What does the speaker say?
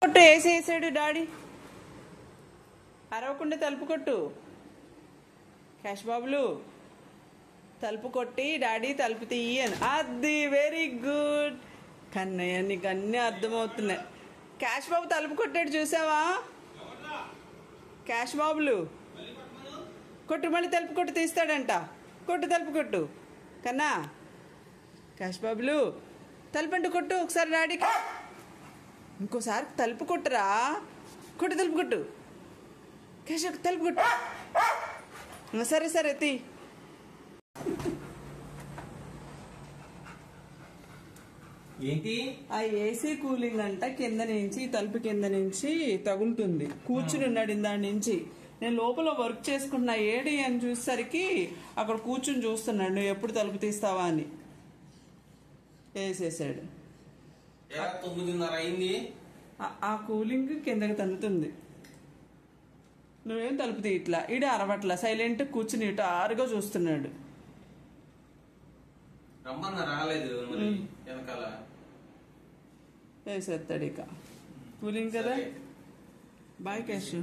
కొట్టు వేసేసాడు డాడీ. అరవకుండా తలుపు కొట్టు. క్యాష్ బాబులు తలుపు కొట్టి డాడీ తలుపు తీయను. అది వెరీ గుడ్ కన్నయ్య, నీకు అన్నీ అర్థమవుతున్నాయి. క్యాష్ బాబు తలుపు కొట్టాడు చూసావా? క్యాష్ బాబులు కొట్టు, మళ్ళీ తలుపు కొట్టు తీస్తాడంట. కొట్టు తలుపు కొట్టు కన్నా. క్యాష్ బాబులు తలుపు అంటూ కొట్టు ఒకసారి డాడీకి. ఇంకోసారి తలుపు కొట్టురా. కొట్టు తలుపు కొట్టు. క్యాష్ తలుపు కొట్టు. సరే సరే తీ. ఏంటి ఆ ఏసీ కూలింగ్ అంట కింద నుంచి, తలుపు కింద నుంచి తగులుతుంది. కూర్చుని ఉన్నాడు ఇందాడి నుంచి. నేను లోపల వర్క్ చేసుకుంటున్నా ఏడి అని చూసేసరికి అక్కడ కూర్చుని చూస్తున్నాడు నువ్వు ఎప్పుడు తలుపు తీస్తావా అని. వేసేసాడు. 9:30 అయింది. ఆ కూలింగ్ కిందకి తన్నుతుంది. నువ్వేం తలుపు తీయట్లా. ఈడు అరవట్లా, సైలెంట్ కూర్చుని ఇటు ఆరుగా చూస్తున్నాడు. రమ్మన్నా రాలేదు మరి వెనకాల. వేసేస్తాడు ఇక. కూలింగ్ కదా. బాయ్ క్యాష్.